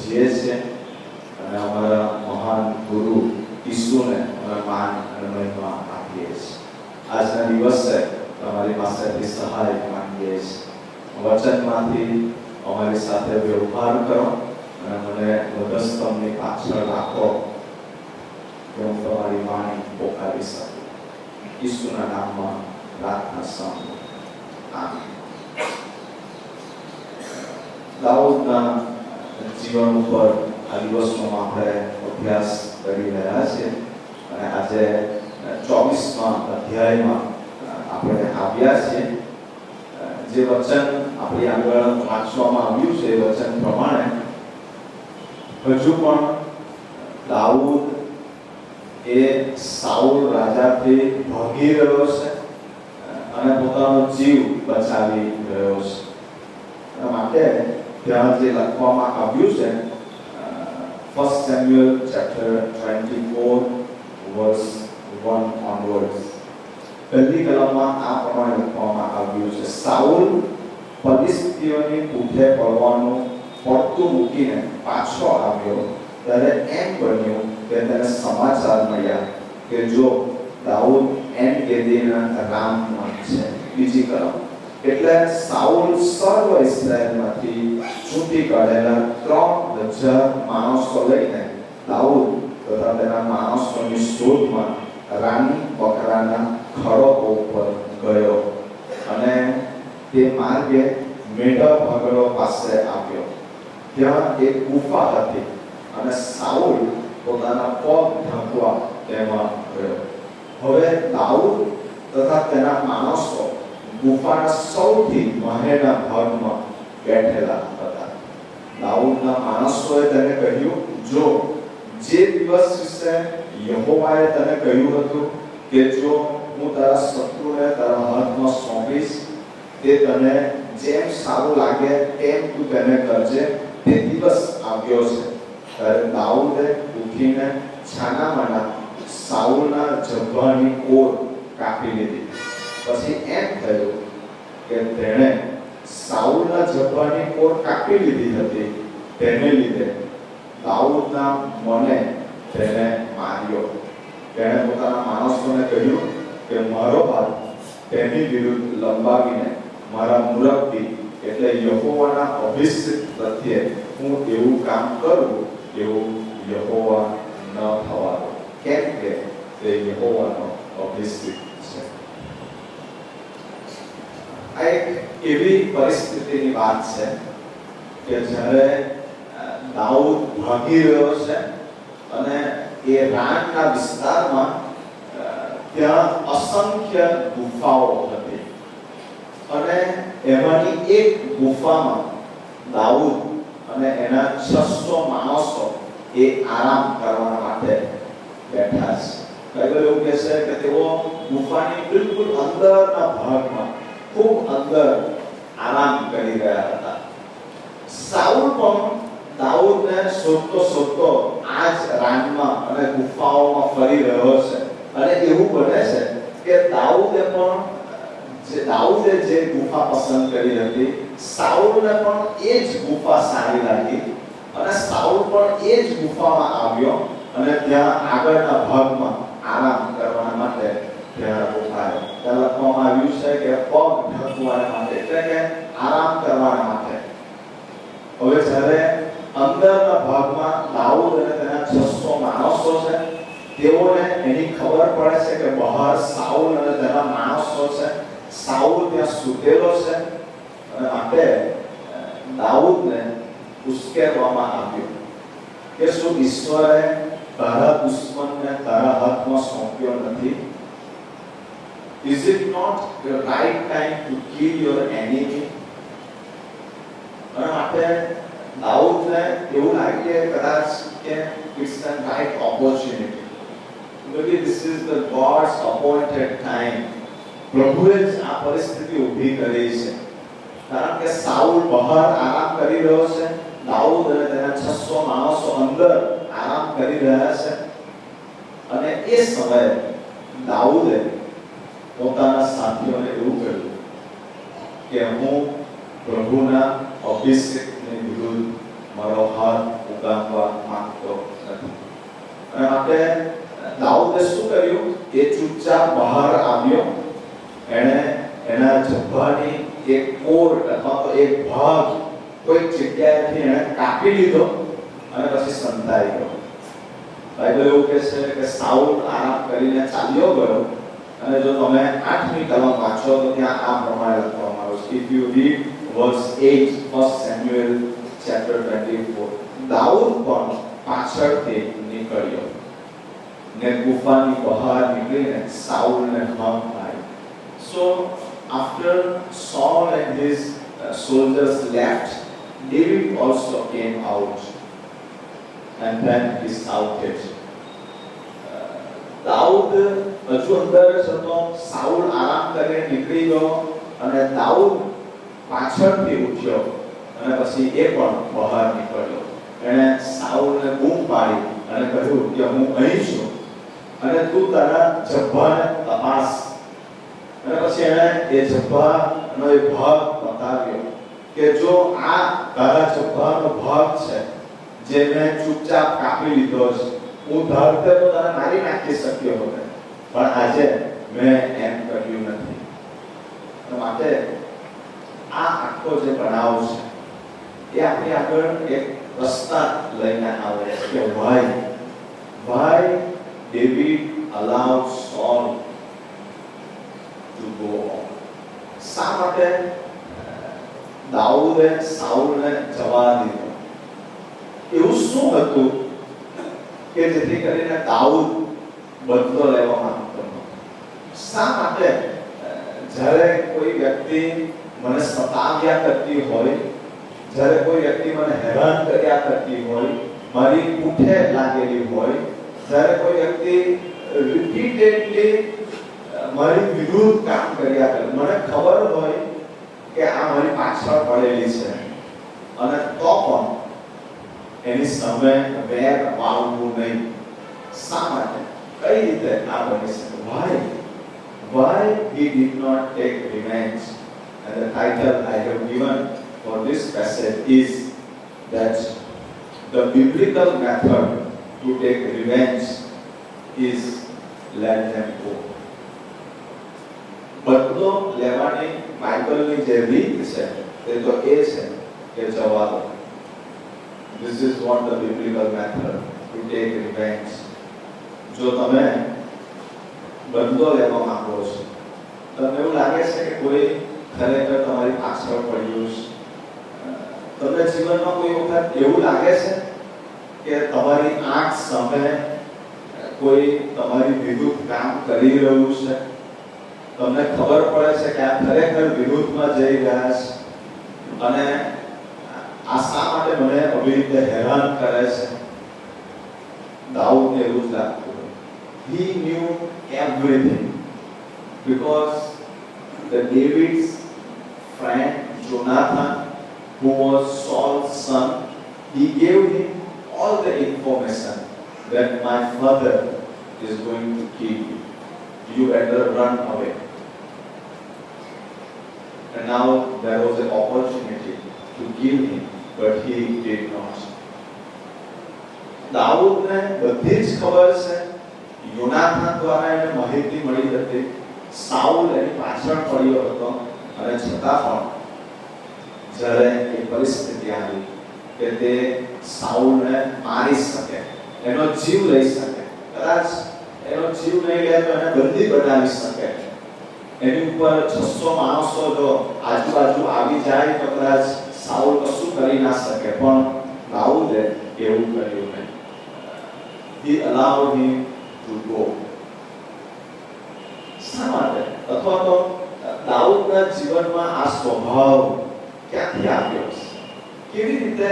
જીએ છીએ અને અમારા મહાન ગુરુ ઈસુને અમે માન અને મહિમા આપીએ છીએ. આજના દિવસે તમારી પાસેથી સહાય માંગીએ છીએ. વચનમાંથી અમારી સાથે વ્યવહાર કરો અને મને મધ્યસ્થની પાછળ રાખો કે હું તમારી વાણી પોકારી શકું. ઈસુના નામમાં પ્રાર્થના સાંભળો. આમીન. દાઉદના જીવન ઉપર આ દિવસમાં આપણે અભ્યાસ કરી રહ્યા છીએ અને આજે 24મા અધ્યાયમાં આપણે આવ્યા છીએ. જે વચન આપણી આગળ વાંચવામાં આવ્યું છે એ વચન પ્રમાણે હજુ પણ દાઉદ એ સાઉલ રાજાથી ભાગી રહ્યો છે અને પોતાનો જીવ બચાવી રહ્યો છે. એના માટે ત્યાં જે લખવામાં આવ્યું છે 1 Samuel chapter 24 verse 1 onwards. પહેલી કલમમાં આ પ્રમાણે લખવામાં આવ્યું છે. સાઉલ ફિલિસ્તીઓની પૂઠે પડવાનું પડતું મૂકીને પાછો આવ્યો ત્યારે એમ બન્યું કે તેને સમાચાર મળ્યા કે જો દાઉદ એન ગેદીના રામમાં છે. બીજી કલમ. એટલે સાઉલ સર્વ ઇસ્રાયેલમાંથી છૂટી કાઢેલા 3000 માણસો લઈને દાઉદ તથા તેના માણસોની શોધમાં રાની બકરાના ખડકો ઉપર ગયો અને તે માર્ગે મેઢા ભગડો પાસે આવ્યો. ત્યાં એક ગુફા હતી અને સાઉલ પોતાના પગ ઢાંકવા તેમાં ગયો. હવે દાઉદ તથા તેના માણસો ગુફાના સૌથી મહેના ભાગમાં બેઠેલા હતા. દાઉદના માણસોએ તેને કહ્યું, જો જે દિવસ વિશે યહોવાએ તને કહ્યું હતું કે જો હું તારા શત્રુને તારા હાથમાં સોંપીશ, તે તને જેમ સારું લાગે તેમ તું તેને કરજે, તે દિવસ આવ્યો છે. ત્યારે દાઉદે ઉઠીને છાનામાના સાઉલના જબ્બાની ઓર કાપી લીધી. પછી એમ થયું કે તેણે સાઉલના જબ્બાની ઓર કાપી લીધી હતી, તેને લીધે દાઉદના મને તેને માર્યો. તેણે પોતાના માણસોને કહ્યું કે મારો હાથ તેની વિરુદ્ધ લંબાવીને મારા મુરબ્બી એટલે યહોવાના અભિષિક્ત પ્રત્યે હું એવું કામ કરું એવું યહોવા ન થવા દો, કેમ કે તે યહોવાનો અભિષિક્ત છે. આ એક એવી પરિસ્થિતિની વાત છે કે જ્યારે દાઉદ ભાગી રહ્યો છે અને એ રાનના વિસ્તારમાં ત્યાં અસંખ્ય ગુફાઓ હતી અને એમાંની એક ગુફામાં દાઉદ અને એના 600 માણસો એ આરામ કરવા માટે બેઠા છે. બાઇબલ એવું કહે છે કે તેઓ ગુફાની બિલકુલ અંદરના ભાગમાં ખૂબ અંદર આરામ કરી રહ્યા હતા. સાઉલ પણ દાઉદને શોધતો આ જ રાનમાં અને ગુફાઓમાં ફરી રહ્યો છે અને એવું બને છે કે દાઉદે જે ગુફા પસંદ કરી હતી, સાઉલને પણ એ જ ગુફા સારી લાગી અને સાઉલ પણ એ જ ગુફામાં આવ્યો અને ત્યાં આગળના ભાગમાં આરામ કરવા માટે ત્યાં રોકાયો. ત્યાં લખવામાં આવ્યું છે કે પગ ઢાંકવા માટે, એટલે કે આરામ કરવા માટે. હવે જ્યારે અંદરના ભાગમાં દાઉદ અને તેના 600 માણસો છે, તેઓને એની ખબર પડે છે કે બહાર સાઉલ અને તેના માણસો છે. સાઉલ ત્યાં સૂતેલો છે અને માટે દાઉદને ઉશ્કેરવામાં આવ્યો કે શું ઈશ્વરે તારા દુશ્મનને તારા હાથમાં સોંપ્યો નથી? Is it not the right time to kill your enemy? અને માટે દાઉદને એવું લાગે કે કદાચ કે it's the right opportunity. Maybe this is the God's appointed time. પ્રભુએ જ આ પરિસ્થિતિ ઊભી કરી છે. કારણ કે સાઉલ બહાર આરામ કરી રહ્યો છે, દાઉદ અને તેના 600 માણસો અંદર આરામ કરી રહ્યા છે અને એ સમયે દાઉદે પોતાના સાથીઓને એવું કહ્યું કે હું પ્રભુના અભિષેકની વિરુદ્ધ મારો હાથ ગમવા માંગતો નથી. અને માટે દાઉદે શું કર્યું? એ ચૂપચાપ બહાર આવ્યો. એણે એના જબ્બાની એક કોર અથવા તો એક ભાગ કોઈ જગ્યાએથી એણે કાપી લીધો અને પછી સંતાઈ ગયો. બાઇબલ એવું કહે છે કે સાઉલ આરામ કરીને ચાલ્યો ગયો. અને જો તમે 8મી કલમ વાંચો તો ત્યાં આ પ્રમાણે લખવામાં આવ્યું છે. If you read verse 8, 1 Samuel chapter 24, Dawood પણ પાછળથી નીકળ્યો ને ગુફાની બહાર નીકળીને સાઉલને હમ મારી. So after Saul and his soldiers left, David also came out and then he shouted. Dawood હજુ અંદર જ હતો. સાઉલ આરામ કરીને નીકળી ગયો અને દાઉદ પાછળથી ઉઠ્યો અને પછી એ પણ બહાર નીકળ્યો. એણે સાઉલને બૂમ પાડી અને કહ્યું કે હું અહીં છું અને તું તારા જબ્બાને તપાસ. અને પછી એણે એ જબ્બાનો એક ભાગ બતાવ્યો કે જો આ તારા જબ્બાનો ભાગ છે જે મેં ચૂપચાપ કાપી લીધો છે, હું ધારતે તો તને મારી નાખી શક્યો હોત, પણ આજે મેં એમ કર્યું નથી. માટે આ આખો જે બનાવ છે એ આપણી આગળ એક પ્રશ્ન લઈને આવે છે કે why David allowed Saul to go on. શા માટે દાઉદે સાઉલને જવા દીધો? એવું શું હતું કે જેથી કરીને દાઉદ બદલો લેવા માંગતો હતો? શા માટે જ્યારે કોઈ વ્યક્તિ મને સતાવ્યા કરતી હોય, જ્યારે કોઈ વ્યક્તિ મને હેરાન કર્યા કરતી હોય, મારી પૂઠે લાગેલી હોય, જ્યારે કોઈ વ્યક્તિ રિપીટેડલી મારી વિરુદ્ધ કામ કર્યા કરે, મને ખબર હોય કે આ મારી પાછળ પડેલી છે અને તો પણ એની સામે વેર વાળવું નહીં? શા માટે? કઈ રીતે આ બની શકે? why he did not take revenge? And the title I have given for this passage is that the biblical method to take revenge is let them go. બદલો લેવાની બાઇબલની જે રીત છે તે તો એ છે કે જવા દો. This is what the biblical method to take revenge. જો તમે બદલો લેવા માંગો છો, તમને એવું લાગે છે કે કોઈ ખરેખર તમારી પાછળ પડ્યું છે, તમને જીવનમાં કોઈ વખત એવું લાગે છે કે તમારી આંખ સામે કોઈ તમારી વિરુદ્ધ કામ કરી રહ્યું છે, તમને ખબર પડે છે કે આ ખરેખર વિરુદ્ધમાં જઈ રહ્યા છે અને આ શા માટે મને આવી રીતે હેરાન કરે છે? દાઉદને એવું જ લાગતું. He knew everything because the David's friend Jonathan, who was Saul's son, he gave him all the information that my father is going to kill you. You better run away. And now there was an opportunity to kill him, but he did not. દાઉદને બધી જ ખબર છે. યોનાથાન દ્વારા એને માહિતી મળી હતી. Soul એની પાછળ પડ્યો હતો અને છતાં પણ જ્યારે એ પરિસ્થિતિ આવી કે તે સાઉલને મારી શકે, એનો જીવ લઈ શકે, કદાચ એનો જીવ નહીં લે તો એને બંદી બનાવી શકે, એની ઉપર 600 માણસો જો આજુબાજુ આવી જાય તો કદાચ સાઉલ કશું કરી ના શકે, પણ દાઉદે એવું કર્યું નહીં. He allowed him to go. શા માટે? અથવા તો દાઉદના જીવનમાં આ સ્વભાવ ક્યાંથી આવ્યો છે? કેવી રીતે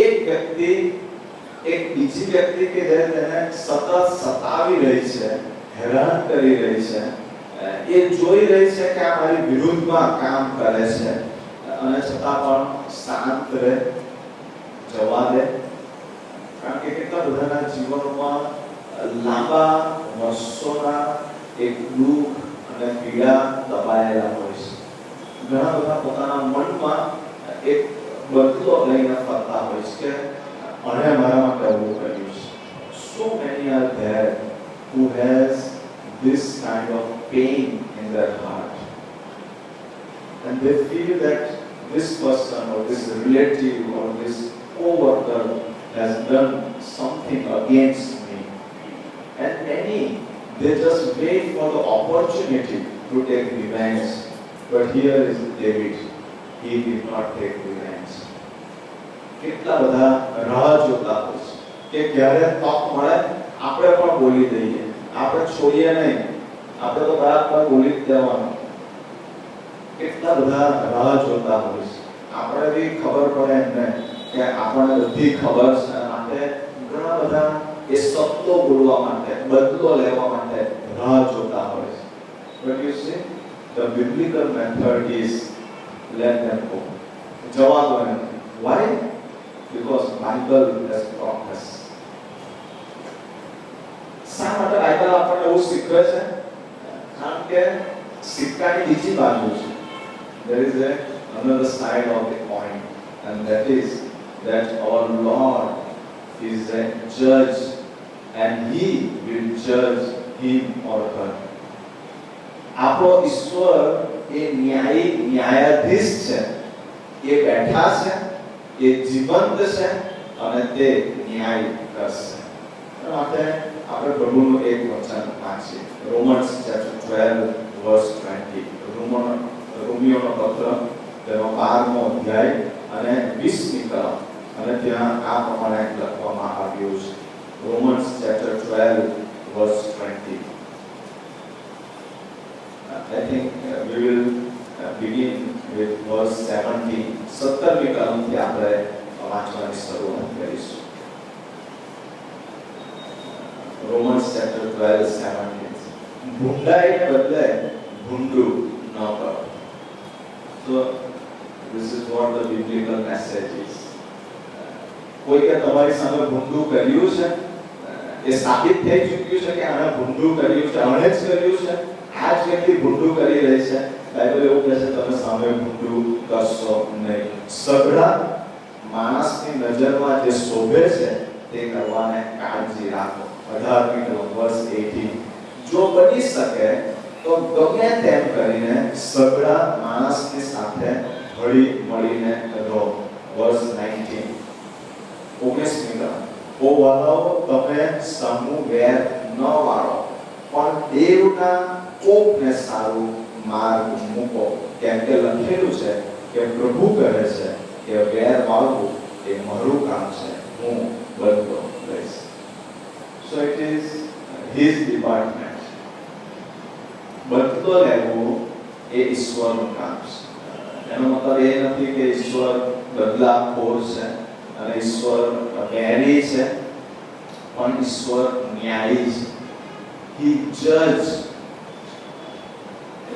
એક વ્યક્તિ એક બીજી વ્યક્તિ કે જે તેને સતત સતાવી રહી છે, હેરાન કરી રહી છે, એ જોઈ રહી છે કે આ મારી વિરુદ્ધમાં કામ કરે છે અને છતાં પણ શાંત રહે, જવા દે? કારણ કે કેટલા બધાના જીવનમાં લાંબા વર્ષોના એક દુઃખ અને પીડા દબાયેલા હોય છે. ઘણા બધા પોતાના મનમાં એક બદલો લઈને ફરતા હોય છે કે અને મારા who has this kind of pain in their heart, and they feel that this person or this relative or this co-worker has done something against me, and many, they just wait for the opportunity to take revenge. But here is David, he did not take revenge. કેટલા બધા રાહ જોતા હોય છે કે ક્યારે તક મળે આપણે પણ બોલી દઈએ, આપણે છોડીએ નહીં, આપણે તો બરાબર બોલી જ દેવાનું. કેટલા બધા રાહ જોતા હોય છે. આપણે બી ખબર પડે એમને કે આપણને બધી ખબર છે, માટે ઘણા બધા એ શબ્દો બોલવા માટે, બદલો લેવા માટે રાહ જોતા હોય છે. But you see, the biblical method is let them go. જવા દો એમને. Why? Because Bible has taught us. શા માટે બાઇબલ આપણને એવું શીખવે છે? કારણ કે સિક્કાની બીજી બાજુ છે. There is another side of the coin, and that is that our Lord is a judge, and He will judge him or her. આપણો ઈશ્વર એ ન્યાયાધીશ છે, એ બેઠા છે, એ જીવંત છે અને તે ન્યાય કરશે. માટે આપણે પ્રભુનું એક વચન વાંચીએ. રોમન્સ ચેપ્ટર 12 વર્સ 20. રોમિયોનો પત્ર તેનો 12મો અધ્યાય અને 20મી કલમ, અને ત્યાં આ પ્રમાણે લખવામાં આવ્યું છે. Romans chapter 12 verse 20. I think we will begin with verse 17. 17મી કલમથી આપણે વાંચવાની શરૂઆત કરીશું. Romans chapter 12 17. ભૂંડાઈને બદલે ભૂંડું ન કરો. So this is what the biblical message is. કોઈ કે તમારી સામે ભૂંડું કર્યું છે, એ સાબિત થઈ ચૂક્યું છે કે આણે ભૂંડું કર્યું છે, આણે જ કર્યું છે, આ જ વ્યક્તિ ભૂંડું કરી રહી છે, બાઇબલ એવું કહે છે તમે સામે ભૂંડું કરશો નહીં. સગડા માણસની નજરમાં જે શોભે છે તે કરવાને કાળજી રાખો. 18મી કલમ વર્સ 18. જો બની શકે તો ગમે તેમ કરીને સગડા માણસની સાથે હળી મળીને રહો. વર્સ 19. 19મી કલમ. ઓ વાલાઓ, તમે સામું વેર ન વાળો, પણ દેવના કોપને સારું માર્ગ મૂકો, કેમ કે લખેલું છે કે પ્રભુ કહે છે કે વેર વાળવું એ મારું કામ છે, હું બદલો લઈશ. So it is his department. બદલો લેવો એ ઈશ્વરનું કામ છે. એનો મતલબ એ નથી કે ઈશ્વર બદલાખોર છે અને ઈશ્વર વેરી છે, પણ ઈશ્વર ન્યાયી છે. He judge.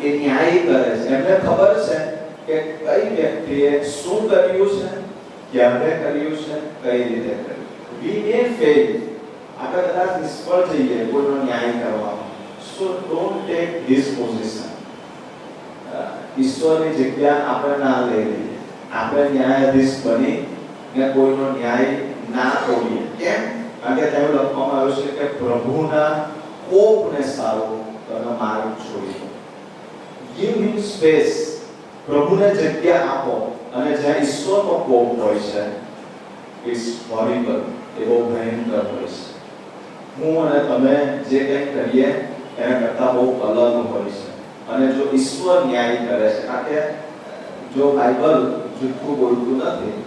એ ન્યાય કરે છે. એમને ખબર છે કે કઈ વ્યક્તિએ શું કર્યું છે, ક્યારે કર્યું છે, કઈ રીતે કર્યું. We may fail. આપણે કદાચ નિષ્ફળ જઈએ કોઈનો ન્યાય કરવામાં. So don't take his position. ઈશ્વરની જગ્યા આપણે ના લઈ લઈએ. આપણે ન્યાયાધીશ બની ને કોઈનો ન્યાય ના તોડીએ. કેમ? કારણ કે તેમાં લખવામાં આવ્યું છે કે પ્રભુના કોપને સારું તમે માર્ગ છોડી દો. Give him space. પ્રભુને જગ્યા આપો. અને જ્યાં ઈશ્વરનો કોપ હોય છે, ઇટ્સ હોરિબલ, એ બહુ ભયંકર હોય છે. હું અને તમે જે કંઈ કરીએ એના કરતાં બહુ અલગ હોય છે. અને જો ઈશ્વર ન્યાય કરે છે, કારણ કે જો બાઇબલ જૂઠું બોલતું નથી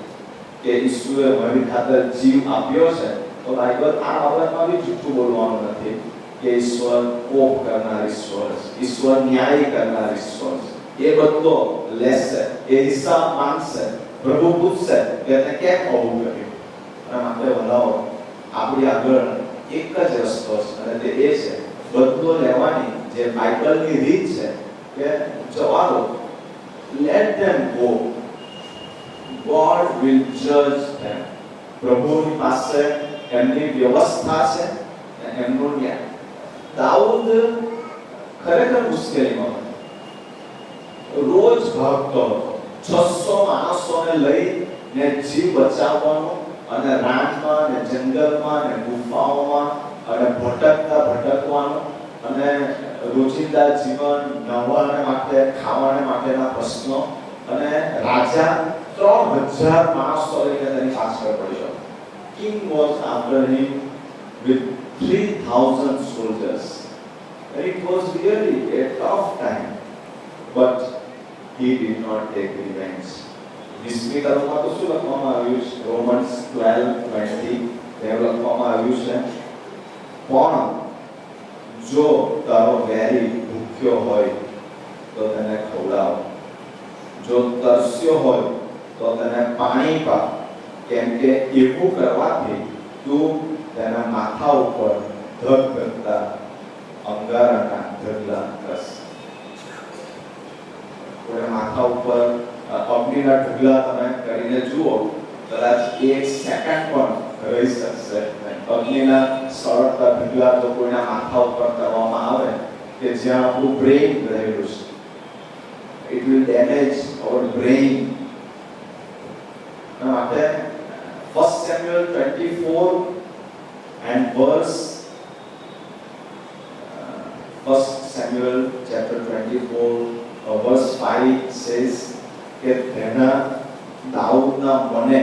કે ઈશ્વરે મારી ખાતર જીવ આપ્યો છે, તો બાઇબલ આ બાબતમાં બી જૂઠું બોલવાનું નથી કે ઈશ્વર કોપ કરનાર ઈશ્વર છે, ઈશ્વર ન્યાય કરનાર ઈશ્વર છે. એ બદલો લેશે, એ હિસાબ માંગશે. પ્રભુ પૂછશે કે તે કેમ આવું કર્યું. અને માટે વલાઓ, આપણી આગળ એક જ રસ્તો છે, અને તે એ છે બદલો લેવાની જે બાઇબલની રીત છે કે જવા દો. Let them go. God will judge them. પ્રભુની પાસે એમની વ્યવસ્થા છે, એમનો ન્યાય. દાઉદ ખરેખર મુશ્કેલીમાં હતો. રોજ ભાગતો હતો. 600 માણસોને લઈને જીવ બચાવવાનો, અને રાનમાં ને જંગલમાં ને ગુફાઓમાં અને ભટકવાનું રોજિંદા જીવન, નહાવાને માટે, ખાવાને માટેના પ્રશ્નો અને રાજા 3000 માણસો લઈને તેની પાછળ પડ્યો. King was after him with 3000 soldiers. And it was really a tough time, but he did not take revenge. History કલમમાં તો શું લખવામાં આવ્યું છે? Romans 12:20 તે લખવામાં આવ્યું છે, પણ જો તારો વેરી ભૂખ્યો હોય તો તેને ખવડાવ, જો તરસ્યો હોય તો તેને પાણી પા, કેમ કે એવું કરવાથી તું તેના માથા ઉપર ધગધગતા અંગારાના ઢગલા કરશે. કોઈના માથા ઉપર અગ્નિના ઢગલા તમે કરીને જુઓ, કદાચ 1 સેકન્ડ પણ રહી શકશે. અગ્નિના સળગતા ઢગલા તો કોઈના માથા ઉપર કરવામાં આવે કે જ્યાં આપણું બ્રેઇન રહેલું છે, it will damage our brain. માટે 1 Samuel 24 and verse 1 Samuel chapter 24 verse 5 says કે તેના દાઉદના મને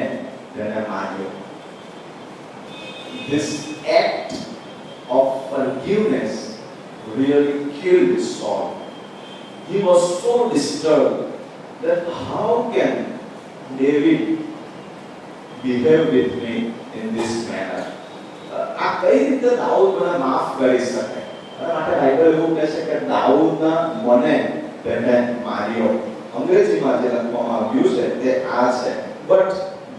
તેને માર્યો. This act of forgiveness really killed Saul. He was so disturbed that how can David behave with me in this manner? આ કઈ રીતે દાઉદ મને માફ કરી શકે? અને માટે બાઇબલ એવું કહે છે કે દાઉદના મને તેને માર્યો. અંગ્રેજીમાં જે લખવામાં આવ્યું છે તે આ છે, but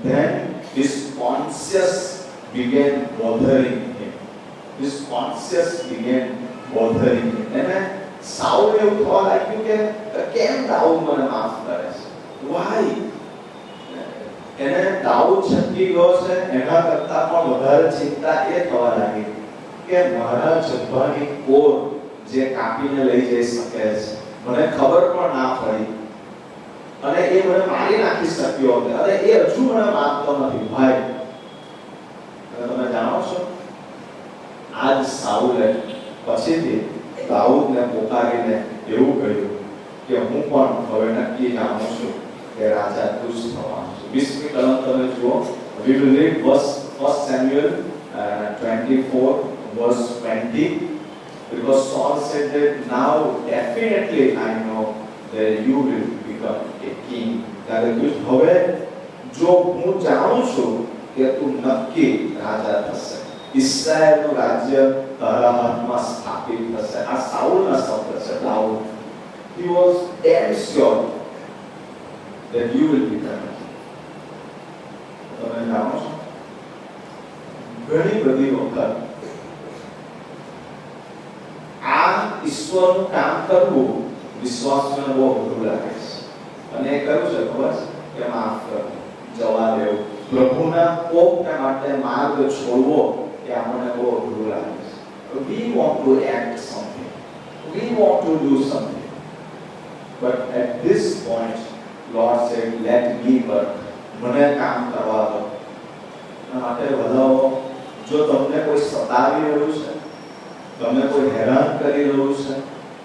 then his conscience began bothering him. His conscience began bothering him. એને સાઉલ એવું થવા લાગ્યું કે કેમ દાઉદ મને માફ કરે છે? Why? એને દાઉદ છટકી ગયો છે એના કરતા પણ વધારે ચિંતા એ થવા લાગી કે મારા જબ્બાની કોર જે કાપીને લઈ જઈ શકે છે, મને ખબર પણ ના પડી અને એ મને મારી નાખી શક્યો હતો અને એ હજુ મને મારતો નથી. ભાઈ, તમે જાણો છો, આજ સાઉલે પછીથી દાઉદને પોકારીને એવું કહ્યું કે હું પણ હવે નક્કી જાણું છું કે રાજા તું જ થવાનો છે. 20મી કલમ તમે જુઓ. We will read 1 Samuel 24 verse 20, because Saul said that now definitely I know that you will become a king. ત્યારે હવે જો હું જાણું છું કે તું નક્કી રાજા થશે, ઇસ્રાયેલનું રાજ્ય તારા હાથમાં સ્થાપિત થશે. આ સાઉલના શબ્દ છે, Dawood. He was damn sure that you will become a king. તમે જાણો છો, ઘણી બધી વખત આ ઈશ્વરનું કામ કરવું વિશ્વાસને બહુ અઘરું લાગે છે. અને એ કયું છે ખબર છે? કે માફ કરવું, જવા દેવું, પ્રભુના કોપના માટે માર્ગ છોડવો એ આપણને બહુ અઘરું લાગે છે. We want to act something, we want to do something, but at this point Lord said, let me work. મને કામ કરવા દો. માટે વલાઓ, જો તમને કોઈ સતાવી રહ્યું છે, તમને કોઈ હેરાન કરી રહ્યું છે,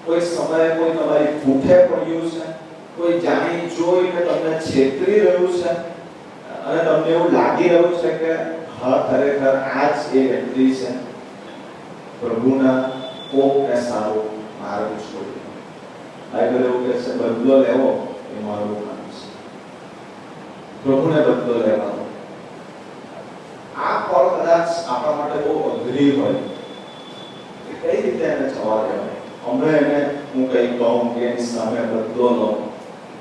કોઈ સમયે કોઈ તમારી ભૂખે પડ્યું છે, કોઈ જાણી જોઈને તમને છેતરી રહ્યું છે અને તમને એવું લાગી રહ્યું છે કે હા ખરેખર આ જ એ વ્યક્તિ છે, પ્રભુના કોપને સારો માર્ગ છોડી. બાઇબલ એવું કહે છે, બદલો લેવો એ મારું કામ છે. પ્રભુને બદલો લેવાનો. આ કોલ કદાચ આપણા માટે બહુ અઘરી હોય કે કઈ રીતે એને જવા દેવાય. હમણાં એને હું કંઈ કહું કે એની સામે બદલો લઉં,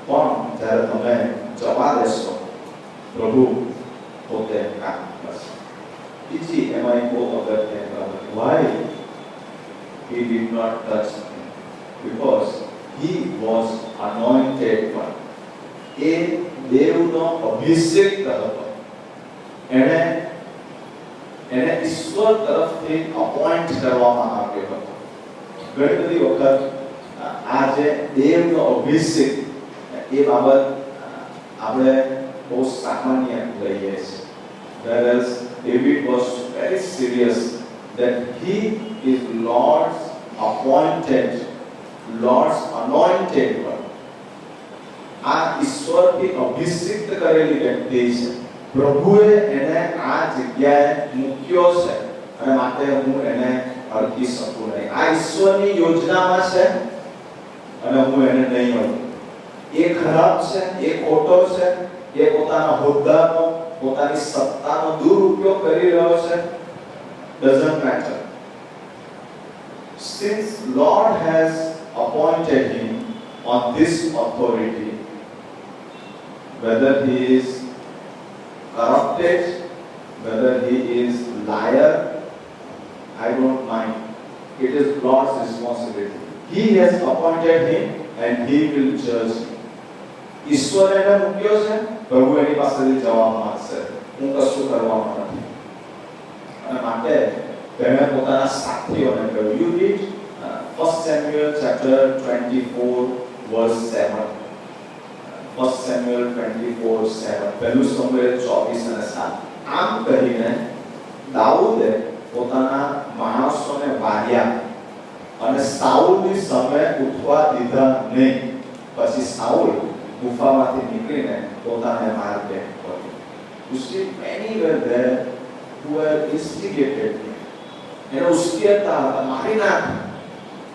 પણ જ્યારે તમે જવા દેશો, પ્રભુ પોતે કામ કરશે. બીજી એમાં એક બહુ અગત્યની બાબત, why he did not touch him? Because he was anointed one. એ દેવનો અભિષેક હતો. એને ઈશ્વર તરફથી અપોઇન્ટ કરવામાં આવ્યો હતો. ઘણી બધી વખત આ જે દેવનો અભિષેક એ બાબત આપણે બહુ સામાન્ય લઈએ છીએ. Whereas David was very serious that he is Lord's appointed Lord's anointed one. આ ઈશ્વરથી અભિષિક્ત કરેલી વ્યક્તિ છે. પ્રભુએ એને આ જગ્યાએ મૂક્યો છે અને માટે હું એને અડકી શકું નહીં. આ ઈશ્વરની યોજનામાં છે અને હું એને નહીં અડકું. એ ખરાબ છે, એ ખોટો છે, એ પોતાના હોદ્દાનો, પોતાની સત્તાનો દુરુપયોગ કરી રહ્યો છે, doesn't matter. Since Lord has appointed him on this authority, whether he is corrupted, whether he is liar, I don't mind. It is God's responsibility. He has appointed him and he will judge him. ઈશ્વર એને મૂક્યો છે, પ્રભુ એની પાસેથી જવાબ માંગશે. હું કશું કરવાનો નથી. અને માટે તેણે પોતાના સાથીઓને કહ્યું, you read 1 Samuel chapter 24 verse 7. 1 Samuel 24:7. પહેલું સમુએલ 24:7. આમ કહીને દાઉદે પોતાના માણસોને વાર્યા અને સાઉલની સામે ઉઠવા દીધા નહીં. પછી સાઉલ ગુફામાંથી નીકળીને પોતાને માર્ગે પડ્યો. You see, many were there who were instigated him. એને ઉશ્કેરતા હતા, મારી નાખ.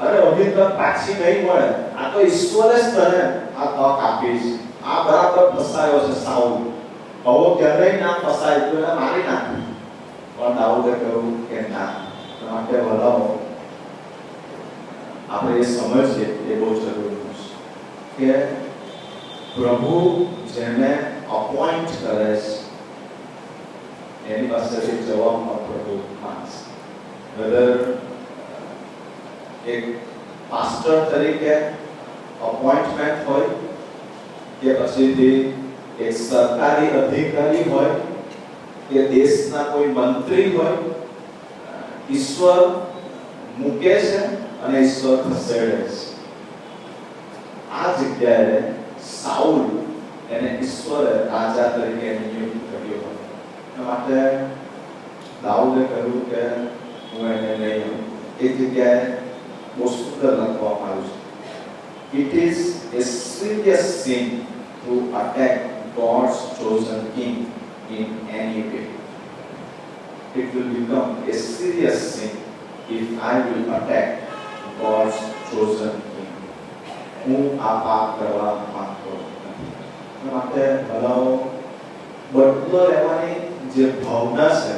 અરે અભી તક પાછી નહીં મળે. આ તો ઈશ્વરે જ તને આ તક આપી છે. આ બરાબર ફસાયો છે સાઉલ. હવે ક્યારેય ના ફસાય તો એને મારી નાખ. પણ દાઉદે કહ્યું કે ના. માટે વલાવો આપણે એ સમજીએ એ બહુ જરૂરી છે કે પ્રભુ જેને અપોઇન્ટ કરે છે એની પાસેથી જવાબમાં પ્રભુ માંગશે. વેધર એક પાસ્ટર તરીકે અપોઇન્ટમેન્ટ હોય કે પછીથી એક સરકારી અધિકારી હોય કે દેશના કોઈ મંત્રી હોય, ઈશ્વર મૂકે છે અને ઈશ્વર ખસેડે છે. આ જગ્યાએ સાઉલ એને ઈશ્વરે રાજા તરીકે નિયુક્ત કર્યો હતો. માટે દાઉદે કહ્યું કે હું એને નહીં. એ જગ્યાએ બહુ સુંદર લખવામાં આવ્યું છે, it is a serious sin to attack God's chosen king in any way. It will become a serious sin if I will attack God's chosen king. હું આ પાપ કરવા માંગતો નથી. માટે ભલાઓ બદલો લેવાની જે ભાવના છે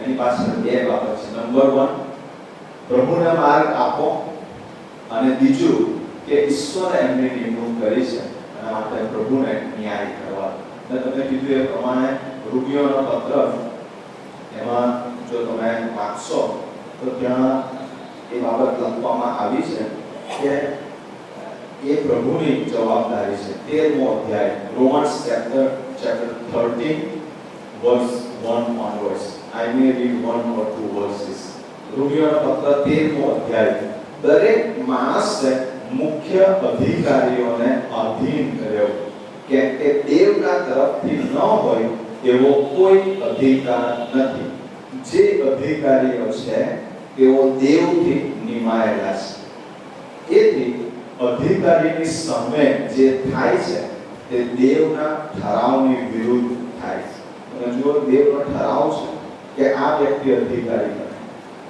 એની પાછળ બે બાબત છે. નંબર 1, પ્રભુને માર્ગ આપો, અને બીજું કે ઈશ્વરે એમની નિમણૂક કરી છે અને માટે પ્રભુને ન્યાય કરવા. અને તમે કીધું એ પ્રમાણે રોમીયોનો પત્ર એમાં જો તમે વાંચશો તો ત્યાં એ બાબત લખવામાં આવી છે કે એ પ્રભુની જવાબદારી છે. 13મો અધ્યાય, રોમન્સ chapter 13 verse 1 onwards. I may read 1 or 2 verses. રોમીયોનો પત્ર 13મો અધ્યાય. દરેક માણસે મુખ્ય અધિકારીઓને અધીન કર્યો, કેમ કે દેવના તરફથી ન હોય એવો કોઈ અધિકાર નથી. જે અધિકારીઓ છે તેઓ દેવથી નિમાયેલા છે. એથી અધિકારીની સામે જે થાય છે તે દેવના ઠરાવની વિરુદ્ધ થાય છે. અને જો દેવનો ઠરાવ છે કે આ વ્યક્તિ અધિકારી બને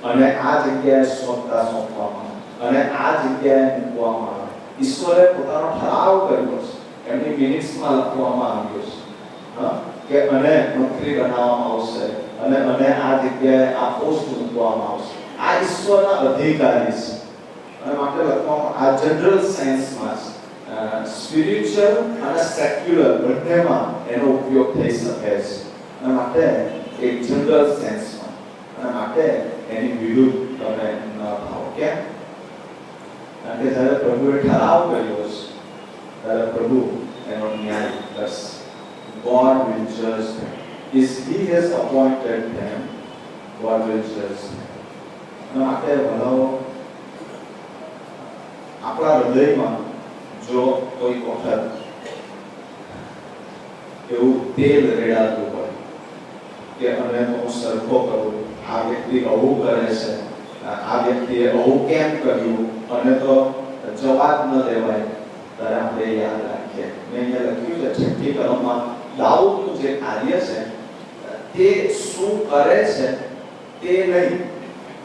અને આ જગ્યાએ સત્તા સોંપવામાં અને આ જગ્યાએ મૂકવામાં આવે. ઈશ્વરે પોતાનો ઠરાવ કર્યો છે, એમની મિનિટ્સમાં લખવામાં આવ્યો છે કે અને મંત્રી બનાવવામાં આવશે અને આ જગ્યાએ આ પોસ્ટ મૂકવામાં આવશે. આ ઈશ્વરના અધિકારી છે. અને માટે લખવામાં આ જનરલ સેન્સમાં સ્પિરિચ્યુઅલ અને સેક્યુલર બંનેમાં એનો ઉપયોગ થઈ શકે છે. અને માટે એક જનરલ સેન્સમાં, અને માટે એની વિરુદ્ધ તમે ન થાઓ. કેમ? કારણ કે જ્યારે પ્રભુએ ઠરાવ કર્યો છે ત્યારે પ્રભુ એનો ન્યાય કરશે. God will judge them. If He has appointed them, God will judge them. અને માટે ભલાઓ આપણા હૃદયમાં જો કોઈ વખત એવું તેલ રેડાતું હોય કે અને હું સરખો કરું, આ વ્યક્તિ આવું કરે છે, આ વ્યક્તિએ આવું કેમ કર્યું, અને તો જવા જ ન દેવાય, ત્યારે આપણે યાદ રાખીએ. મેં અહીંયા લખ્યું છે 6ઠ્ઠી કલમમાં દાઉદનું જે કાર્ય છે તે શું કરે છે તે નહીં,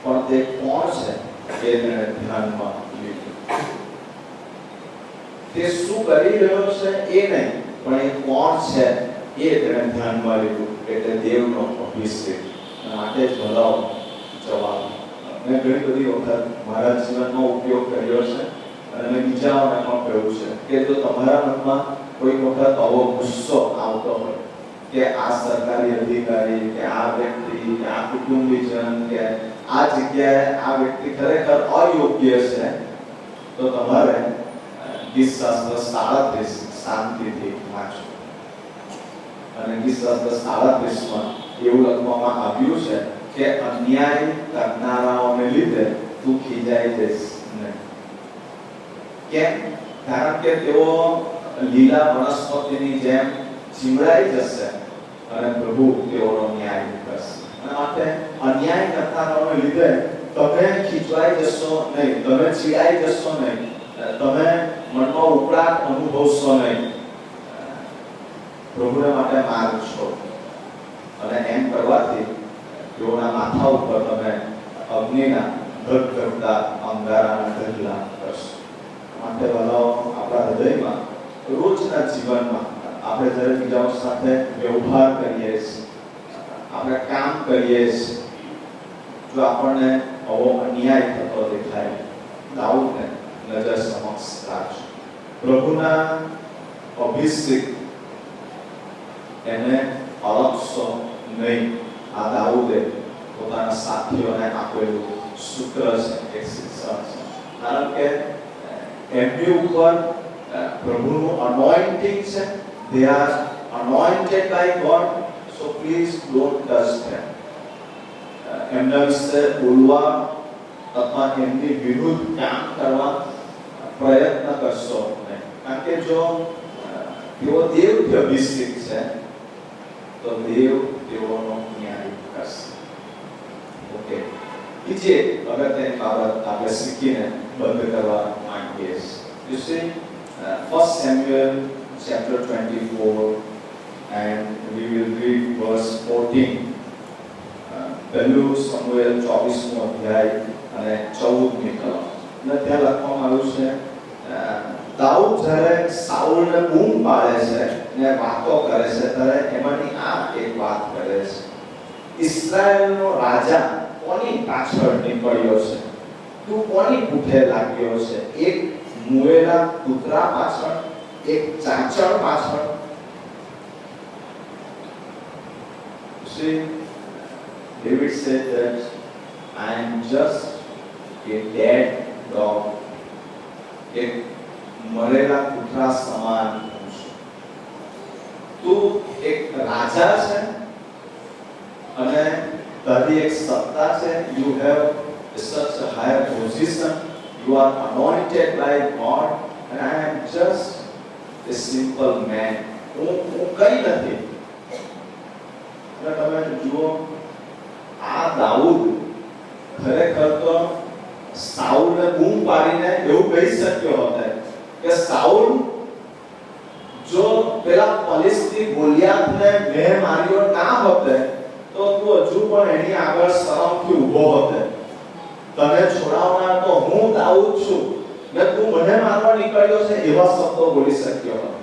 પણ તે કોણ છે એ તેને ધ્યાનમાં લીધું. તે શું કરી રહ્યો છે એ નહીં, પણ એ કોણ છે એ તેને ધ્યાનમાં લીધું. એટલે દેવનો અભિષેક. માટે જ ભલાઓ જવાબ મેં ઘણી બધી વખત મારા જીવનમાં ઉપયોગ કર્યો છે અને મેં બીજાઓને પણ કહ્યું છે કે જો તમારા મનમાં કોઈ વખત આવો ગુસ્સો આવતો હોય કે આ સરકારી અધિકારી કે આ વ્યક્તિ કે આ કુટુંબીજન કે આ જગ્યાએ આ વ્યક્તિ ખરેખર અયોગ્ય છે, તો તમારે ગીતશાસ્ત્ર 37 શાંતિથી વાંચો. અને ગીતશાસ્ત્ર 37માં એવું લખવામાં આવ્યું છે કે અન્યાય કરનારાઓને લીધે તું ખીજાઈ જઈશ નહીં. કેમ? કારણ કે તેઓ લીલા વનસ્પતિની જેમ ચીમડાઈ જશે અને પ્રભુ તેઓનો ન્યાય કરશે. અને માટે અન્યાય કરનારાઓને લીધે તમે ખીજવાઈ જશો નહીં, તમે ચીડાઈ જશો નહીં, તમે મનમાં ઉકળાટ અનુભવશો નહીં. પ્રભુને માટે માર્ગ છો અને એમ કરવાથી તેઓના માથા ઉપર તમે અગ્નિના ધગધગતા અંગારાના ઢગલા કરશો. માટે વાલાઓ, આપણા હૃદયમાં રોજના જીવનમાં આપણે જ્યારે બીજાઓ સાથે વ્યવહાર કરીએ છીએ, આપણે કામ કરીએ છીએ, જો આપણને આવો અન્યાય થતો દેખાય, દાઉદને નજર સમક્ષ રાખજો. પ્રભુના અભિષેક એને અલગશો નહીં. આ દાઉદે પોતાના સાથીઓને આપેલું સૂત્ર છે, એક શિક્ષણ છે. કારણ કે એમની ઉપર પ્રભુનું અનોઇન્ટિંગ છે. they are anointed by God, so please don't touch them. એમના વિશે બોલવા અથવા એમની વિરુદ્ધ કામ કરવા પ્રયત્ન કરશો નહીં. કારણ કે જો તેઓ દેવથી અભિષેક છે તો દેવ તેઓનો ન્યાય કરશે. ઓકે, બીજી અગત્યની બાબત આપણે શીખીને બંધ કરવા માંગીએ છીએ. You see, 1 Samuel chapter 24 and we will read verse 14. પહેલું સમુએલ 24મો અધ્યાય અને 14મી કલમ. અને ત્યાં લખવામાં આવ્યું છે, દાઉદ જ્યારે સાઉલને બૂમ પાડે છે ને વાતો કરે છે ત્યારે એમાંની આ એક વાત કરે છે, ઇસ્રાએલનો રાજા કોની પાછળ નીકળ્યો છે? તું કોની પૂઠે લાગ્યો છે? એક મુએલા કૂતરા પાછળ? એક ચાંચડ પાછળ? See, David said that I am just a dead dog. એક મરેલા કૂતરા સમાન છું. તું એક રાજા છે અને તારી એક સત્તા છે. You have such a higher position. You are anointed by God and I am just a simple man. હું કઈ નથી. અને તમે જુઓ, આ દાઉદ ખરેખર તો સાઉલને બૂમ પાડીને એવું કહી શક્યો હતો કે સાઉલ, જો પેલા ફલિસ્તી ગોલિયાતને મેં માર્યો ના હોતે તો તું હજુ પણ એની આગળ શરમથી ઊભો હોતે. તને છોડાવનાર તો હું દાઉદ છું ને તું મને મારવા નીકળ્યો છે, એવા શબ્દો બોલી શક્યો હતો.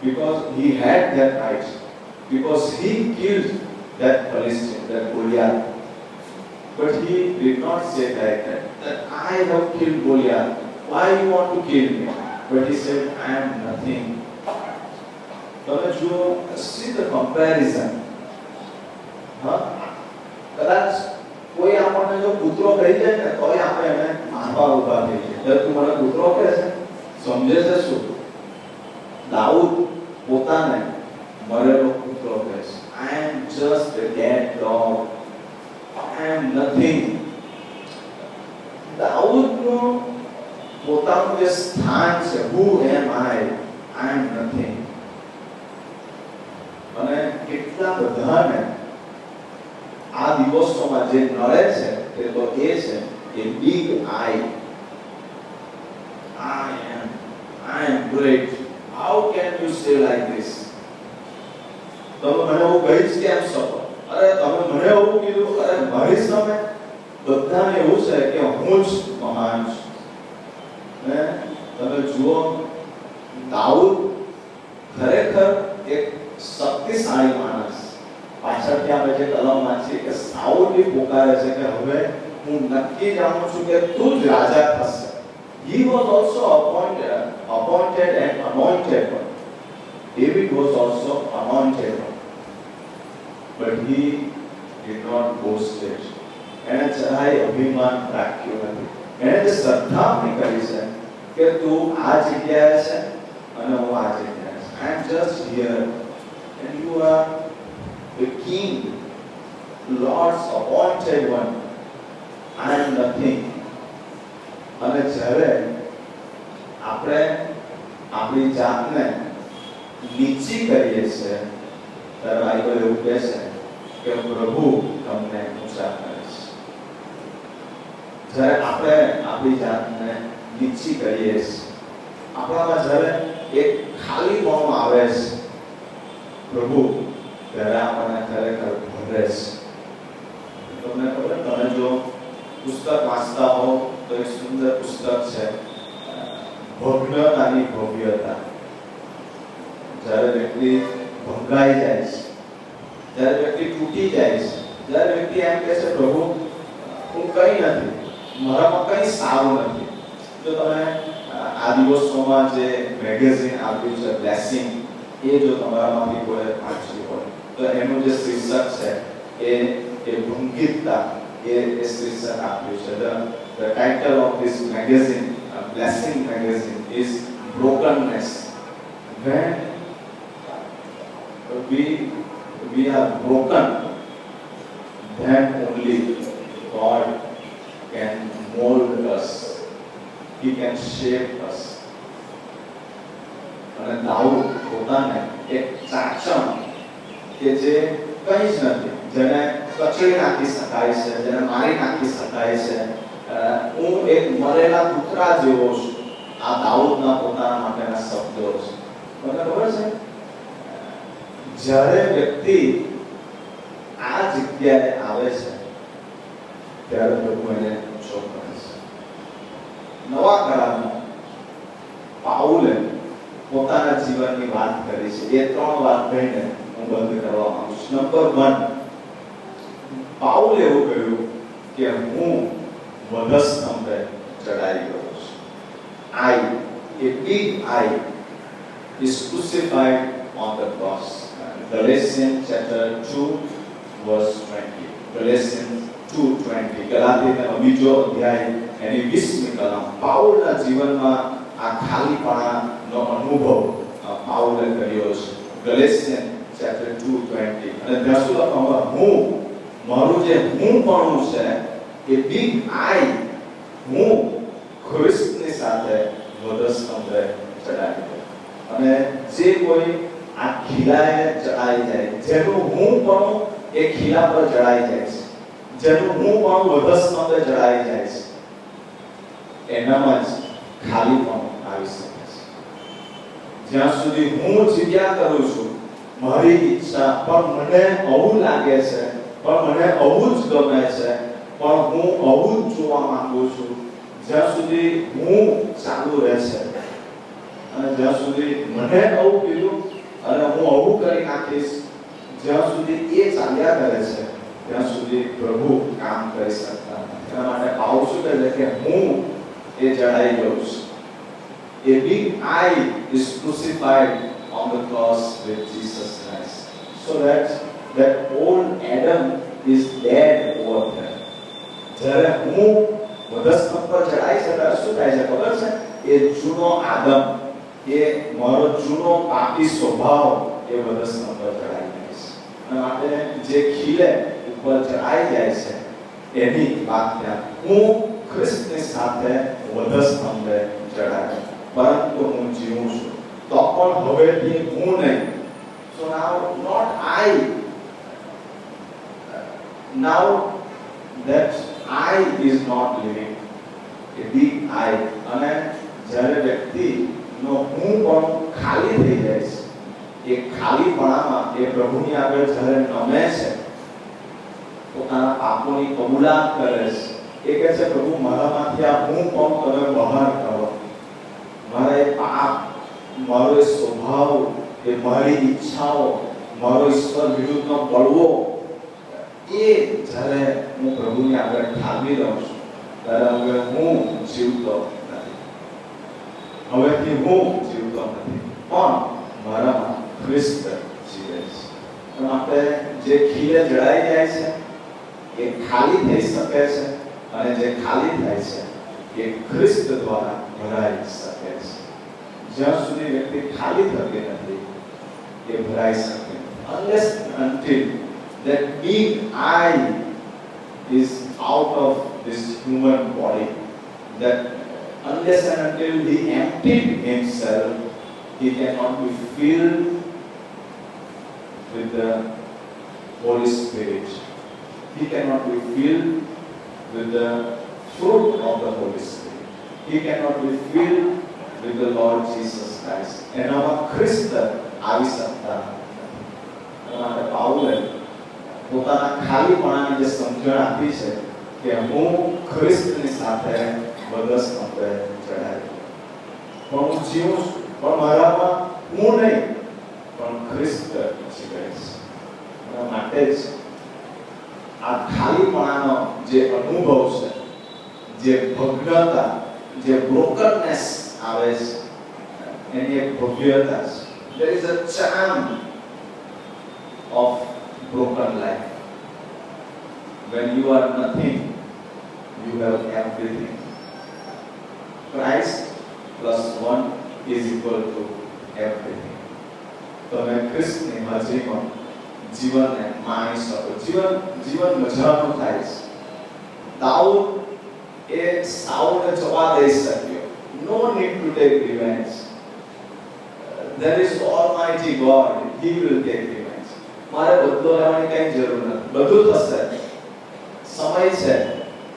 Because he had that right, because he killed that Philistine, that Goliath. But he did not say like that I have killed Goliath. Why you want to kill me? But he said, I am nothing. તમે જુઓ, see the comparison. કદાચ કોઈ આપણને જો કૂતરો કહી જાય ને તોય આપણે એને મારવા ઉભા થઈ જાય. તું મને કૂતરો કહે છે, સમજે છે શું? દાઉદ પોતાને મરેલો કૂતરો કહે છે. I am just a dead dog. I am nothing. દાઉદનું પોતાનું જે સ્થાન છે, who am I am nothing. અને કેટલા બધાને આ દિવસોમાં જે નડે છે તે તો એ છે કે big I. I am great. How can you say like this? તમે મને એવું કહી જ કેમ શકો? અરે તમે મને એવું કીધું, અરે મારી સામે બધાને એવું છે કે હું જ મહાન છું. ને તમે જુઓ, દાઉદ ખરેખર એક શક્તિશાળી માણસ. પાછળથી આપણે જે કલમ વાંચીએ કે સાઉલ બી પોકારે છે કે હવે હું નક્કી જાણું છું કે તું જ રાજા થશે. He was also appointed and anointed one. David was also anointed one. But he did not boast it. એણે જરાય અભિમાન રાખ્યું નથી. એણે જે શ્રદ્ધામણી કરી છે કે તું આ જગ્યાએ છે અને હું આ જગ્યાએ છે. I am just here and you are the king, Lord's appointed one. I am nothing. અને જ્યારે આપણે આપણી જાતને નીચી કરીએ છીએ ત્યારે બાઇબલ એવું કહે છે કે પ્રભુ તમને ઊંચા કરે છે. જ્યારે આપણે આપણી જાતને નીચી કરીએ છીએ, આપણામાં જ્યારે એક ખાલીપણું આવે છે, પ્રભુ ત્યારે આપણને ખરેખર ભરે છે. તમને ખબર, તમે જો પુસ્તક વાંચતા હો તો એક સુંદર પુસ્તક છે ભગ્નતાની ભવ્યતા. જ્યારે વ્યક્તિ ભંગાઈ જાય છે, જ્યારે વ્યક્તિ તૂટી જાય છે, જ્યારે વ્યક્તિ એમ કહે છે પ્રભુ હું કંઈ નથી, મારામાં કંઈ સારું નથી. જો તમે આ દિવસોમાં જે મેગેઝિન આપ્યું છે બ્લેસિંગ, એ જો તમારામાંથી કોઈ વાંચ્યું હોય તો એનું જે શીર્ષક છે એ ભંગિતતા, એ શીર્ષક આપ્યું છે. The title of this magazine, Blessing magazine, is brokenness. When we are broken, then only God can mold us. He can shape us. અને દાઉદ પોતાને એક ચાચણ કે જે કંઈ જ નથી, જેને કચડી નાખી શકાય છે, જેને મારી નાખી શકાય છે, હું એક મરેલા કૂતરા જેવો છું, આ દાઉદના પોતાના માટેના શબ્દો છે. તમને ખબર છે, જ્યારે વ્યક્તિ આ જગ્યાએ આવે છે ત્યારે પ્રભુ એને ઊંચો કરે છે. નવા કરારમાં પાઉલે પોતાના જીવનની વાત કરી છે. એ 3 વાત કહીને હું બંધ કરવા માંગુ છું. નંબર 1, પાઉલે એવું કહ્યું કે હું વધસ્તંભે ચડાઈ ગયો છું. I, a big I, is crucified on the cross. Galatians chapter 2 verse 20. Galatians 2:20. ગલાતીયનો બીજો અધ્યાય એની 20મી કલમ. પાઉલના જીવનમાં આ ખાલીપણાનો અનુભવ પાઉલે કર્યો છે. Galatians chapter 2:20. અને ત્યાં શું લખવામાં, હું, મારું જે હુંપણું છે એ બિગ આઈ, હું ખ્રિસ્તની સાથે વધસ્તંભે ચડાઈ ગયો. અને જે કોઈ આ ખીલાએ ચડાઈ જાય, જેનું હુંપણું એ ખીલા પર ચડાઈ જાય છે, જેનું હુંપણું વધસ્તંભે ચડાઈ જાય છે, એનામાં જ ખાલીપણું આવી શકે છે. જ્યાં સુધી હું જીવ્યા કરું છું મારી ઈચ્છા, પણ મને આવું લાગે છે, પણ મને આવું જ ગમે છે, પણ હું આવું જ જોવા માંગુ છું, જ્યાં સુધી હું ચાલુ રહેશે અને જ્યાં સુધી મને આવું કીધું અને હું આવું કરી નાખીશ, જ્યાં સુધી એ ચાલ્યા કરે છે ત્યાં સુધી પ્રભુ કામ કરી શકતા નથી. એના માટે પાઉલ શું કહે છે કે હું એ જડાઈ ગયો છું. A big I is crucified on the cross with Jesus Christ, so that old Adam is dead over there. જ્યારે હું વધસ્તંભ પર ચડાઈ છે ત્યારે શું થાય છે ખબર છે? એ જૂનો આદમ, એ મારો જૂનો પાપી સ્વભાવ એ વધસ્તંભ પર ચડાઈ જાય છે. અને માટે જે ખીલે ઉપર ચડાઈ જાય છે એની વાત ત્યાં, હું ખ્રિસ્તની સાથે વધસ્તંભે ચડાયો, પરંતુ હું જીવું છું, તો પણ હવેથી હું નહીં. So now not I, now that I is not living, a big I. અને જ્યારે વ્યક્તિનો હું પણ ખાલી થઈ જાય છે, એ ખાલીપણામાં એ પ્રભુની આગળ જ્યારે નમે છે, પોતાના પાપોની કબૂલાત કરે છે, એ કહે છે પ્રભુ મારામાંથી આ હું પણ તમે બહાર કરો. મારા એ પાપ, મારો એ સ્વભાવ, એ મારી ઈચ્છાઓ, મારો ઈશ્વર વિરુદ્ધનો બળવો, એ જ્યારે હું પ્રભુની આગળ ઠાલવી દઉં છું, ત્યારે હવે હું જીવતો નથી. હવેથી હું જીવતો નથી, પણ મારામાં ખ્રિસ્ત જીવે છે. માટે જે ખીલે જડાઈ જાય છે એ ખાલી થઈ શકે છે, અને જે ખાલી થાય છે એ ખ્રિસ્ત દ્વારા ભરાઈ શકે છે. જ્યાં સુધી વ્યક્તિ ખાલી થતી નથી એ ભરાઈ શકે. Unless and until that big I is out of this human body, that unless and until he emptied himself, he cannot be filled with the Holy Spirit. He cannot be filled with the fruit of the Holy Spirit. He cannot be filled with the Lord Jesus Christ. એનામાં ખ્રિસ્ત આવી શકતા નથી. માટે પાઉલે પોતાના ખાલીપણાની જે સમજણ આપી છે કે હું ખ્રિસ્તની સાથે વધસ્તંભે ચડાયો, પણ હું જીવું છું, પણ મારામાં હું નહીં પણ ખ્રિસ્ત જીવે છે. એના માટે જ આ ખાલીપણાનો જે અનુભવ છે, જે ભગ્નતા, જે બ્રોકનનેસ આવે છે, એની એક ભવ્યતા છે. There is a charm of broken life. When you are nothing, you have everything. Christ plus one is equal to everything. તમે ખ્રિસ્તની હાજરીમાં જીવનને માણી શકો. જીવન મજાનું થાય છે. દાઉદ એ સાઉલને જવા દઈ શક્યો. No need to take revenge. There is Almighty God. He will take revenge. મારે બદલો લેવાની કઈ જરૂર નથી. બધું થશે. સમય છે,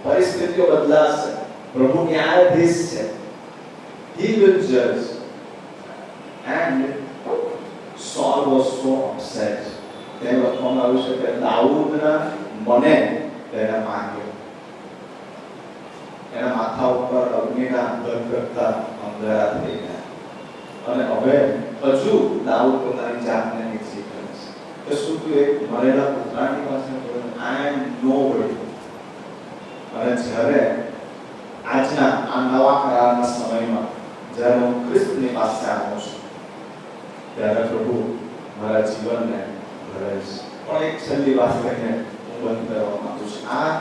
પરિસ્થિતિઓ બદલાશે. પ્રભુ ન્યાયાધીશ છે. He will judge. And Saul was so upset. તે લખવામાં આવ્યું છે કે દાઉદના મને તેને માર્યો. એના માથા ઉપર અગ્નિના ગદગદતા અંધારા થઈ ગયા. અને હવે હજુ દાઉદ પોતાની જાતને નીચી કરે છે કે શું તું એક મરેલા કૂતરાની પાસે આઈ એમ નોબડી. અને જ્યારે આજના આ નવા કરારના સમયમાં જ્યારે હું ખ્રિસ્તની પાસે આવું છું, ત્યારે પ્રભુ મારા જીવનને ભરે છે. પણ એક છેલ્લી વાત કહીને હું બંધ કરવા માંગુ છું. આ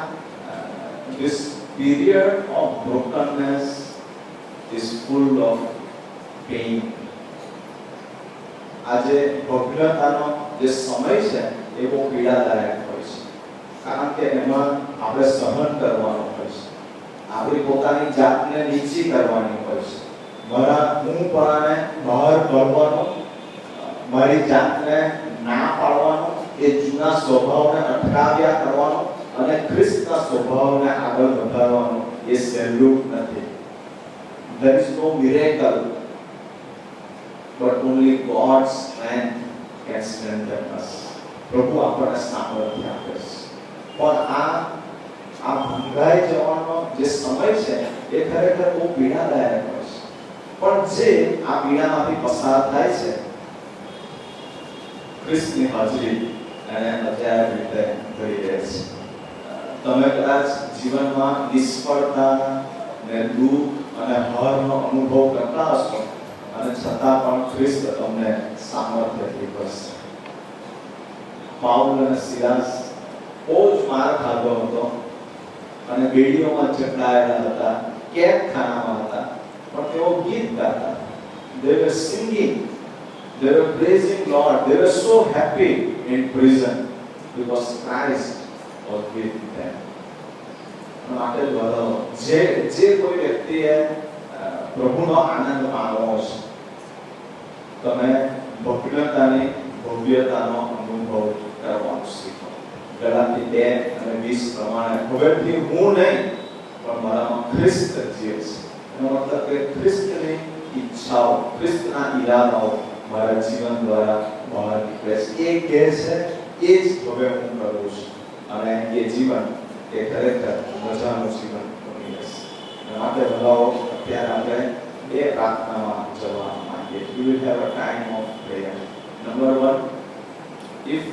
this period of brokenness is full of pain. આજે ભગ્નતાનો જે સમય છે એ બહુ પીડાદાયક હોય છે, કારણ કે એમાં આપણે સહન કરવાનું હોય છે, આપણી પોતાની જાતને નીચી કરવાની હોય છે, મારા હુંપણાને બહાર કાઢવાનો, મારી જાતને ના પાડવાનો, એ જૂના સ્વભાવને અટકાવ્યા કરવાનો અને ખ્રિસ્તના સ્વભાવને આગળ વધારવાનો એ સહેલું નથી. There is no miracle, but only God's strength can strengthen us. પ્રભુ આપણને સામર્થ્ય આપે છે. પણ આ ભંગાઈ જવાનો જે સમય છે એ ખરેખર બહુ પીડાદાયક હોય છે. પણ જે આ પીડામાંથી પસાર થાય છે, ખ્રિસ્તની હાજરી એને અજાયબ રીતે ભરી દે છે. તમે કદાચ જીવનમાં નિષ્ફળતા ને દુઃખ અને હારનો અનુભવ કરતા હશો, અને છતાં પણ ખ્રિસ્ત તમને સામર્થ્યથી ભરશે. પાઉલ અને સિલાસ બહુ જ માર ખાધો હતો અને બેડીઓમાં જકડાયેલા હતા, કેદખાનામાં હતા, પણ તેઓ ગીત ગાતા. They were singing, they were praising Lord, they were so happy in prison because Christ was with them. માટે જે કોઈ વ્યક્તિએ પ્રભુનો આનંદ માણવો છે, તમે ભગ્નતાની ભવ્યતાનો અનુભવ કરવાનો શીખો. ગલાતી 2:20 પ્રમાણે હવેથી હું નહીં પણ મારામાં ખ્રિસ્ત જીવે છે. એનો મતલબ કે ખ્રિસ્તની ઈચ્છાઓ, ખ્રિસ્તના ઈરાદાઓ મારા જીવન દ્વારા બહાર નીકળે છે. એ કહે છે એ જ હવે હું કરું છું, અને એ જીવન એ ખરેખર મજાનું જીવન બની રહેશે. માટે બધાઓ અત્યારે આપણે એ પ્રાર્થનામાં જવા માંગીએ. We will have a time of prayer. Number one, if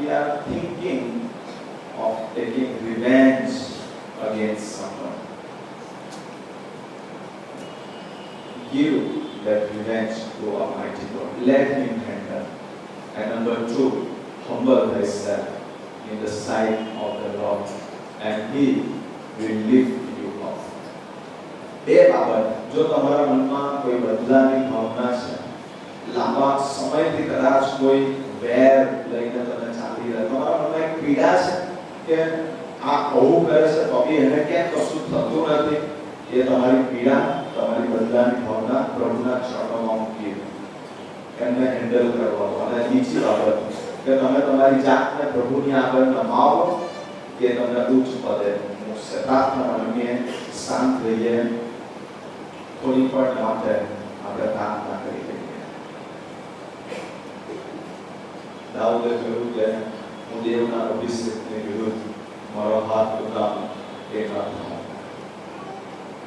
we are thinking of taking revenge against someone, give that revenge to Almighty God. Let Him handle. And number two, humble thyself in the sight of the Lord, and He will lift you up. એ બાબત જો તમારા મનમાં કોઈ બદલાની ભાવના છે, લાંબા સમયથી કદાચ કોઈ વેર લઈને તમે ચાલી રહ્યા, તમારા મનમાં એક પીડા છે કે આ આવું કરે છે તો બી એને કેમ કશું થતું નથી, એ તમારી પીડા, તમારી બદલાની ભાવના પ્રભુના ચરણોમાં મૂકી એમને હેન્ડલ કરવાનો. અને બીજી બાબત કે તમે તમારી જાતને પ્રભુની આગળ નમાવો કે તમને ઉચ્ચ પદે મૂકશે. પ્રાર્થના રમીએ, શાંત રહીએ, થોડી પણ માટે આપણે પ્રાર્થના કરી લઈએ. દાઉદે કહ્યું કે હું દેવના અભિષેકની વિરુદ્ધ મારો હાથ ઉઠાવું એ ન